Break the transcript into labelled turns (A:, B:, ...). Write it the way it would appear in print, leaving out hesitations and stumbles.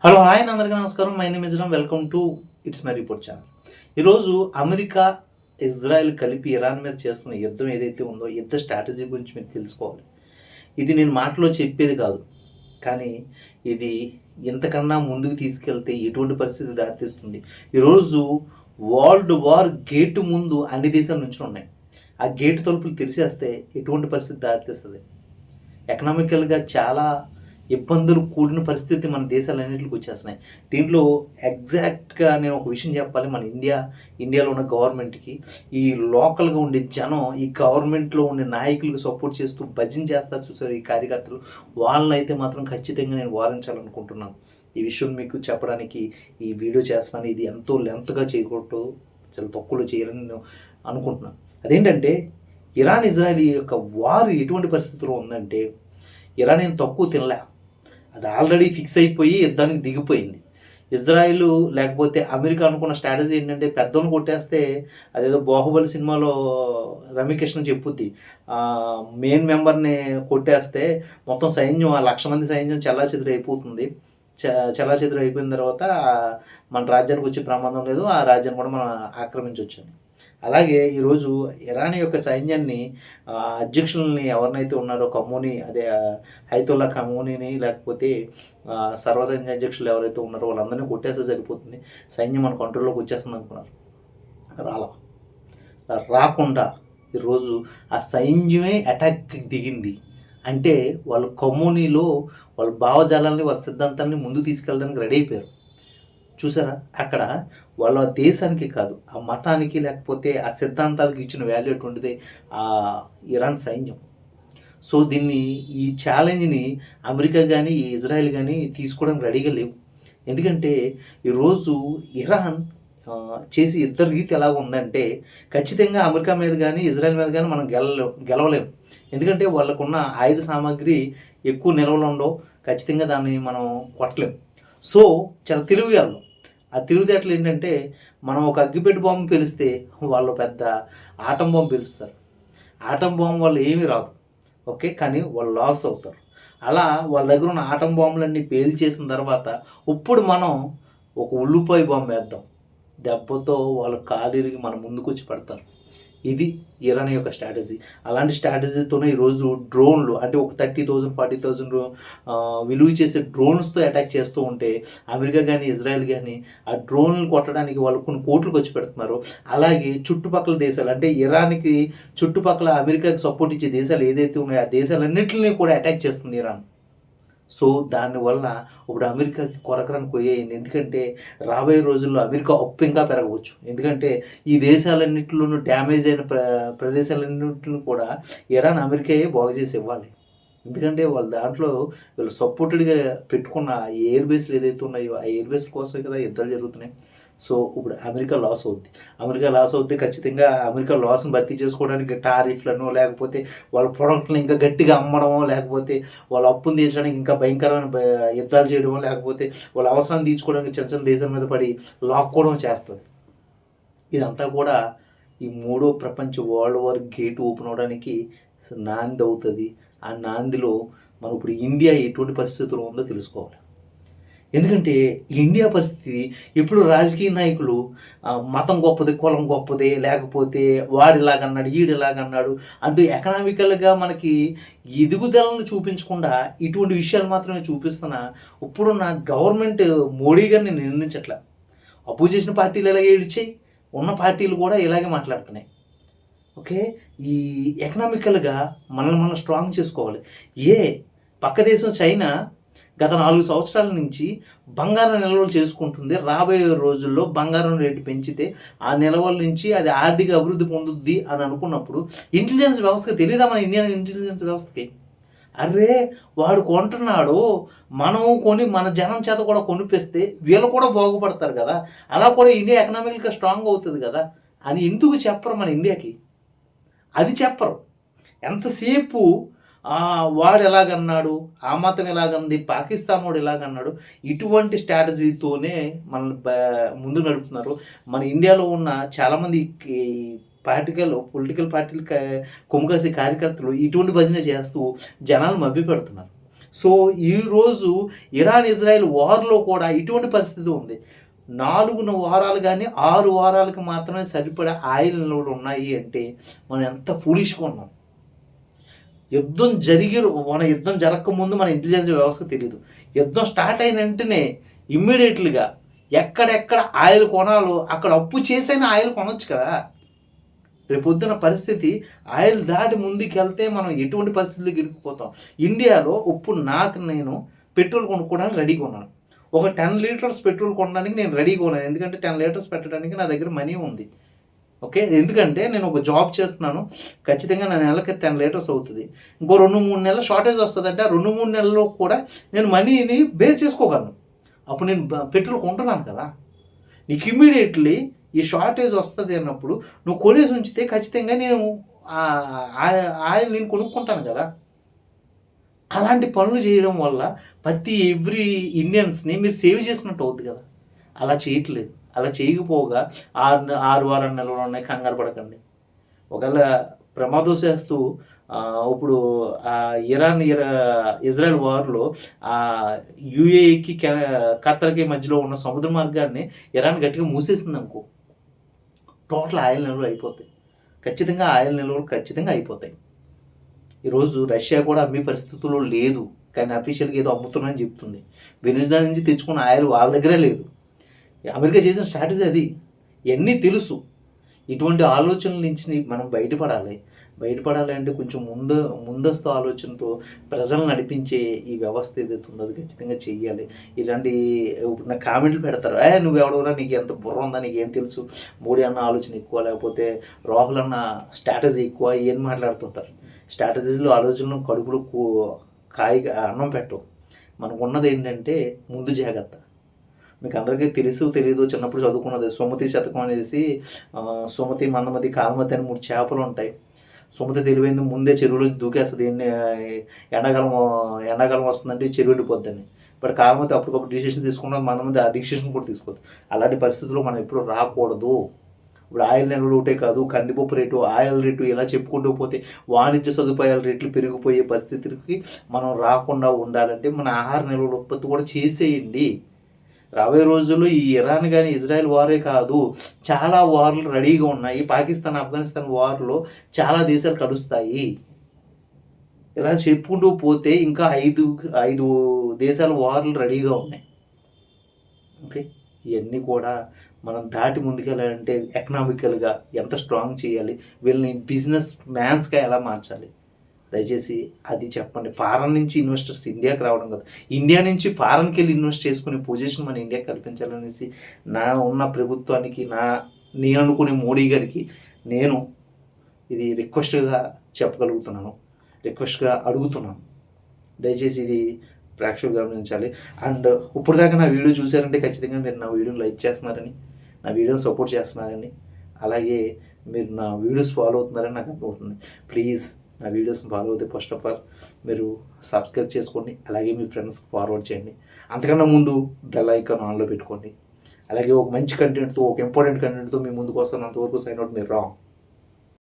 A: Hello hi అందరికీ నమస్కారం. My name is Ram. Welcome to it's my report channel. ఈరోజు America Israel కలిపి Iran మీద చేస్తున్న యుద్ధం ఏదైతే ఉందో యుద్ధ స్ట్రాటజీ గురించి మీరు తెలుసుకోవాలి. ఇది నేను మాటలో చెప్పేది కాదు, కానీ ఇది ఇంతకన్నా ముందుకు తీసుకెళ్తే ఎటువంటి పరిస్థితి దారితీస్తుంది. ఈరోజు వరల్డ్ వార్ గేటు ముందు అన్ని దేశాల నుంచి ఉన్నాయి. ఆ గేటు తలుపులు తెరిచేస్తే ఎటువంటి పరిస్థితి దారితీస్తుంది. ఎకనామికల్గా చాలా ఇబ్బందులు కూడిన పరిస్థితి మన దేశాలన్నింటికి వచ్చేస్తున్నాయి. దీంట్లో ఎగ్జాక్ట్గా నేను ఒక విషయం చెప్పాలి. మన ఇండియాలో ఉన్న గవర్నమెంట్కి ఈ లోకల్గా ఉండే జనం ఈ గవర్నమెంట్లో ఉండే నాయకులకు సపోర్ట్ చేస్తూ భజన చేస్తారు చూసారు ఈ కార్యకర్తలు, వాళ్ళనైతే మాత్రం ఖచ్చితంగా నేను వారించాలనుకుంటున్నాను. ఈ విషయం మీకు చెప్పడానికి ఈ వీడియో చేస్తున్నాను. ఇది ఎంతో లెంత్గా చేయకూడదు, చాలా తక్కువలో చేయాలని నేను అనుకుంటున్నాను. అదేంటంటే ఇరాన్ ఇజ్రాయెల్ యొక్క వార్ ఎటువంటి పరిస్థితిలో ఉందంటే, ఇరాన్ ఏం తక్కువ తినలే, అది ఆల్రెడీ ఫిక్స్ అయిపోయి యుద్ధానికి దిగిపోయింది. ఇజ్రాయిల్ లేకపోతే అమెరికా అనుకున్న స్ట్రాటజీ ఏంటంటే, పెద్దోని కొట్టేస్తే అదేదో బాహుబలి సినిమాలో రమ్యకృష్ణ చెప్పుద్ది, మెయిన్ మెంబర్ని కొట్టేస్తే మొత్తం సైన్యం 1,00,000 మంది సైన్యం చెల్లాచెదురు అయిపోతుంది. చెల్లాచెదురు అయిపోయిన తర్వాత మన రాజ్యానికి వచ్చే ప్రమాదం లేదు, ఆ రాజ్యాన్ని కూడా మనం ఆక్రమించవచ్చు అని. అలాగే ఈరోజు ఇరాన్ యొక్క సైన్యాన్ని అధ్యక్షులని ఎవరినైతే ఉన్నారో ఖమోనీ, అదే హైతుల్లా ఖమోనీని లేకపోతే సర్వసైన్య అధ్యక్షులు ఎవరైతే ఉన్నారో వాళ్ళందరినీ కొట్టేస్తే సరిపోతుంది, సైన్యం మన కంట్రోల్లోకి వచ్చేస్తుంది అనుకున్నారు. రాకుండా ఈరోజు ఆ సైన్యమే అటాక్కి దిగింది. అంటే వాళ్ళు ఖమోనీలో వాళ్ళ భావజాలాన్ని వాళ్ళ సిద్ధాంతాన్ని ముందు తీసుకెళ్ళడానికి రెడీ అయిపోయారు. చూసారా, అక్కడ వాళ్ళ దేశానికి కాదు, ఆ మతానికి లేకపోతే ఆ సిద్ధాంతాలకు ఇచ్చిన వాల్యూ ఎటువంటిది ఆ ఇరాన్ సైన్యం. సో ఈ ఛాలెంజ్ని అమెరికా కానీ ఇజ్రాయెల్ కానీ తీసుకోవడానికి రెడీగా లేవు. ఎందుకంటే ఈరోజు ఇరాన్ చేసి యుద్ధ రీతి ఎలా ఉందంటే, ఖచ్చితంగా అమెరికా మీద కానీ ఇజ్రాయెల్ మీద కానీ మనం గెలవలేము. ఎందుకంటే వాళ్ళకున్న ఆయుధ సామాగ్రి ఎక్కువ నిల్వలు ఉండవు, ఖచ్చితంగా దాన్ని మనం కొట్టలేము. సో చాలా తెలివిగాళ్ళు. ఆ తెలివితేటలు ఏంటంటే, మనం ఒక అగ్గిపెట్టి బాంబు పేలిస్తే వాళ్ళు పెద్ద ఆటం బాంబు పేలుస్తారు. ఆటం బాంబు వాళ్ళు ఏమీ రాదు, ఓకే, కానీ వాళ్ళు లాస్ అవుతారు. అలా వాళ్ళ దగ్గర ఉన్న ఆటం బాంబులన్నీ పేల్చేసిన తర్వాత ఇప్పుడు మనం ఒక ఉల్లిపాయ బాంబు వేద్దాం, దెబ్బతో వాళ్ళు కాలిరిగి మన ముందుకు వచ్చి పడతారు. ఇది ఇరాన్ యొక్క స్ట్రాటజీ. అలాంటి స్ట్రాటజీతోనే ఈరోజు డ్రోన్లు అంటే ఒక 30,000 40,000 విలువ చేసే డ్రోన్స్తో అటాక్ చేస్తూ ఉంటే, అమెరికా కానీ ఇజ్రాయెల్ కానీ ఆ డ్రోన్లు కొట్టడానికి వాళ్ళు కొన్ని కోట్లు ఖర్చు పెడుతున్నారు. అలాగే చుట్టుపక్కల దేశాలు అంటే ఇరాన్కి చుట్టుపక్కల అమెరికాకి సపోర్ట్ ఇచ్చే దేశాలు ఏదైతే ఉన్నాయో ఆ దేశాలన్నింటినీ కూడా అటాక్ చేస్తుంది ఇరాన్. సో దానివల్ల ఇప్పుడు అమెరికాకి కొరకరాని కొయ్యింది. ఎందుకంటే రాబోయే రోజుల్లో అమెరికా అప్పు ఇంకా పెరగవచ్చు. ఎందుకంటే ఈ దేశాలన్నింటిలోనూ డ్యామేజ్ అయిన ప్రదేశాలన్నింటిని కూడా ఇరాన్ అమెరికాయే బాగు చేసి ఇవ్వాలి. ఎందుకంటే వాళ్ళ దాంట్లో వీళ్ళు సపోర్టెడ్గా పెట్టుకున్న ఎయిర్ బేస్లు ఏదైతే ఉన్నాయో ఆ ఎయిర్ బేస్ల కోసమే కదా యుద్ధాలు జరుగుతున్నాయి. సో ఇప్పుడు అమెరికా లాస్ అవుద్ది. ఖచ్చితంగా అమెరికా లాస్ని భర్తీ చేసుకోవడానికి టారిఫ్లను లేకపోతే వాళ్ళ ప్రోడక్ట్లను ఇంకా గట్టిగా అమ్మడమో, లేకపోతే వాళ్ళ అప్పును తీర్చడానికి ఇంకా భయంకరమైన యుద్ధాలు చేయడమో, లేకపోతే వాళ్ళ అవసరాన్ని తీర్చుకోవడానికి చిన్న చిన్న దేశం మీద పడి లాక్కోవడం చేస్తుంది. ఇదంతా కూడా ఈ మూడో ప్రపంచ వరల్డ్ వార్ గేట్ ఓపెన్ అవడానికి నాంది అవుతుంది. ఆ నాందిలో మనం ఇప్పుడు ఇండియా ఎటువంటి పరిస్థితుల్లో ఉందో తెలుసుకోవాలి. ఎందుకంటే ఇండియా పరిస్థితి ఇప్పుడు రాజకీయ నాయకులు మతం గొప్పది, కులం గొప్పది, లేకపోతే వాడిలాగన్నాడు ఈడిలాగన్నాడు అంటూ ఎకనామికల్గా మనకి ఎదుగుదలను చూపించకుండా ఇటువంటి విషయాలు మాత్రమే చూపిస్తున్నా ఇప్పుడున్న గవర్నమెంట్ మోడీ గారిని నేను నిందించట్లా. అపోజిషన్ పార్టీలు ఇలాగే ఏడిచాయి, ఉన్న పార్టీలు కూడా ఇలాగే మాట్లాడుతున్నాయి. ఓకే, ఈ ఎకనామికల్గా మనల్ని మనం స్ట్రాంగ్ చేసుకోవాలి. పక్క దేశం చైనా గత 4 సంవత్సరాల నుంచి బంగారం నిల్వలు చేసుకుంటుంది. రాబోయే రోజుల్లో బంగారం రేటు పెంచితే ఆ నిల్వల నుంచి అది ఆర్థిక అభివృద్ధి పొందుద్ది అని అనుకున్నప్పుడు ఇంటెలిజెన్స్ వ్యవస్థకి తెలియదా మన ఇండియన్ ఇంటెలిజెన్స్ వ్యవస్థకి? అరే వాడు కొంటున్నాడు, మనం కొని మన జనం చేత కూడా కొనిపిస్తే వీళ్ళు కూడా బాగుపడతారు కదా, అలా కూడా ఇండియా ఎకనామికల్గా స్ట్రాంగ్ అవుతుంది కదా అని ఎందుకు చెప్పరు మన ఇండియాకి? అది చెప్పరు. ఎంతసేపు వాడు ఎలాగన్నాడు, ఆ మతం ఎలాగంది, పాకిస్తాన్ వాడు ఎలాగన్నాడు, ఇటువంటి స్ట్రాటజీతోనే మనల్ని ముందు నడుపుతున్నారు. మన ఇండియాలో ఉన్న చాలామంది పొలిటికల్ పార్టీలు కొమ్ముకాసే కార్యకర్తలు ఇటువంటి భజన చేస్తూ జనాలు మభ్య పెడుతున్నారు. సో ఈరోజు ఇరాన్ ఇజ్రాయెల్ వార్లో కూడా ఇటువంటి పరిస్థితి ఉంది. 4 వారాలు కానీ 6 వారాలకు మాత్రమే సరిపడా ఆయిల్ నిల్వలు ఉన్నాయి అంటే మనం ఎంత ఫూలిష్గా ఉన్నాం. యుద్ధం జరగకముందు మన ఇంటెలిజెన్స్ వ్యవస్థకు తెలియదు. యుద్ధం స్టార్ట్ అయిన వెంటనే ఇమ్మీడియట్లీగా ఎక్కడెక్కడ ఆయిల్ కొనాలో అక్కడ అప్పు చేసైనా ఆయిల్ కొనవచ్చు కదా. రేపొద్దున పరిస్థితి ఆయిల్ దాటి ముందుకెళ్తే మనం ఎటువంటి పరిస్థితులకు ఇరుక్కుపోతాం. ఇండియాలో ఇప్పుడు నేను పెట్రోల్ కొనుక్కోవడానికి రెడీగా ఉన్నాను. ఒక 10 లీటర్స్ పెట్రోల్ కొనడానికి నేను రెడీగా ఉన్నాను. ఎందుకంటే 10 లీటర్స్ పెట్టడానికి నా దగ్గర మనీ ఉంది. ఓకే, ఎందుకంటే నేను ఒక జాబ్ చేస్తున్నాను. ఖచ్చితంగా నా నెలకి 10 లీటర్స్ అవుతుంది. ఇంకో 2-3 నెలల షార్టేజ్ వస్తుందంటే ఆ 2-3 నెలల్లో కూడా నేను మనీని బేర్ చేసుకోగలను. అప్పుడు నేను పెట్రోల్ కొంటున్నాను కదా. నీకు ఇమ్మీడియట్లీ ఈ షార్టేజ్ వస్తుంది అన్నప్పుడు నువ్వు కొనేసి ఉంచితే ఖచ్చితంగా నేను ఆయిల్ నేను కొనుక్కుంటాను కదా. అలాంటి పనులు చేయడం వల్ల ఎవ్రీ ఇండియన్స్ని మీరు సేవ్ చేసినట్టు అవుతుంది కదా. అలా చేయట్లేదు. అలా చేయకపోగా 6 నెలలు ఉన్నాయి, కంగారు పడకండి. ఒకవేళ ప్రమాదవశాత్తు ఇప్పుడు ఇజ్రాయెల్ వార్లో యూఏఈకి ఖత్తర్కి మధ్యలో ఉన్న సముద్ర మార్గాన్ని ఇరాన్ గట్టిగా మూసేసింది అనుకో, టోటల్ ఆయిల్ నిల్వలు అయిపోతాయి. ఖచ్చితంగా ఆయిల్ నిల్వలు ఖచ్చితంగా అయిపోతాయి. ఈరోజు రష్యా కూడా అమ్మే పరిస్థితుల్లో లేదు, కానీ అఫీషియల్గా ఏదో అమ్ముతున్నారని చెప్తుంది. వెనిజులా నుంచి తెచ్చుకున్న ఆయిల్ వాళ్ళ దగ్గరే లేదు. అమెరికా చేసిన స్ట్రాటజీ అది. ఇవన్నీ తెలుసు. ఇటువంటి ఆలోచనల నుంచి మనం బయటపడాలి అంటే కొంచెం ముందస్తు ఆలోచనతో ప్రజలను నడిపించే ఈ వ్యవస్థ ఏదైతే ఉందో అది ఖచ్చితంగా చెయ్యాలి. ఇలాంటి నా కామెంట్లు పెడతారు, నువ్వు ఎవడవరా, నీకు ఎంత బుర్ర ఉందా, నీకేం తెలుసు, మోడీ అన్న ఆలోచన ఎక్కువ, లేకపోతే రాహుల్ అన్న స్ట్రాటజీ ఎక్కువ, ఏం మాట్లాడుతుంటారు. స్ట్రాటజీలో ఆలోచనలు కడుపులో కాయగా అన్నం పెట్టవు. మనకు ఉన్నది ఏంటంటే ముందు జాగ్రత్త. మీకు అందరికీ తెలియదు, చిన్నప్పుడు చదువుకున్నది సుమతి శతకం అనేసి, సుమతి, మందమతి, కాలమతి అని 3 చేపలు ఉంటాయి. సుమతి తెలివైంది, ముందే చెరువులోంచి దూకేస్తుంది. ఎండాకాలం వస్తుందంటే చెరువు ఎండిపోద్దని. బట్ కాలమతి అప్పటికప్పుడు డిసిషన్ తీసుకున్నది, మందమతి ఆ డిసిషన్ కూడా తీసుకోవద్దు. అలాంటి పరిస్థితుల్లో మనం ఎప్పుడు రాకూడదు. ఇప్పుడు ఆయిల్ నిల్వలు ఒకటే కాదు, కందిపప్పు రేటు, ఆయిల్ రేటు ఇలా చెప్పుకుంటూ పోతే వాణిజ్య సదుపాయాల రేట్లు పెరిగిపోయే పరిస్థితికి మనం రాకుండా ఉండాలంటే మన ఆహార నిల్వల ఉత్పత్తి కూడా చేసేయండి. రాబోయే రోజుల్లో ఈ ఇరాన్ కానీ ఇజ్రాయెల్ వారే కాదు, చాలా వార్లు రెడీగా ఉన్నాయి. పాకిస్తాన్, ఆఫ్ఘనిస్తాన్ వార్లో చాలా దేశాలు కలుస్తాయి. ఇలా చెప్పుకుంటూ పోతే ఇంకా 5 దేశాల వార్లు రెడీగా ఉన్నాయి. ఓకే, ఇవన్నీ కూడా మనం దాటి ముందుకెళ్ళాలంటే ఎకనామికల్గా ఎంత స్ట్రాంగ్ చేయాలి, వీళ్ళని బిజినెస్ మ్యాన్స్గా ఎలా మార్చాలి, దయచేసి అది చెప్పండి. ఫారెన్ నుంచి ఇన్వెస్టర్స్ ఇండియాకి రావడం కదా, ఇండియా నుంచి ఫారెన్కి వెళ్ళి ఇన్వెస్ట్ చేసుకునే పొజిషన్ మన ఇండియాకి కల్పించాలనేసి నా ఉన్న ప్రభుత్వానికి, నేను అనుకునే మోడీ గారికి నేను ఇది రిక్వెస్ట్గా చెప్పగలుగుతున్నాను, రిక్వెస్ట్గా అడుగుతున్నాను. దయచేసి ఇది ప్రేక్షకులు గమనించాలి. అండ్ ఇప్పుడు దాకా నా వీడియో చూసారంటే ఖచ్చితంగా మీరు నా వీడియోని లైక్ చేస్తున్నారని, నా వీడియోని సపోర్ట్ చేస్తున్నారని, అలాగే మీరు నా వీడియోస్ ఫాలో అవుతున్నారని నాకు అర్థమవుతుంది. ప్లీజ్ నా వీడియోస్ని ఫాలో అవుతే ఫస్ట్ ఆఫ్ ఆల్ మీరు సబ్స్క్రైబ్ చేసుకోండి, అలాగే మీ ఫ్రెండ్స్కి ఫార్వర్డ్ చేయండి. అంతకన్నా ముందు బెల్ ఐకాన్ ఆన్లో పెట్టుకోండి. అలాగే ఒక మంచి కంటెంట్తో, ఒక ఇంపార్టెంట్ కంటెంట్తో మీ ముందుకు వస్తున్నంతవరకు సైన్ అవుట్ మీరు రాంగ్.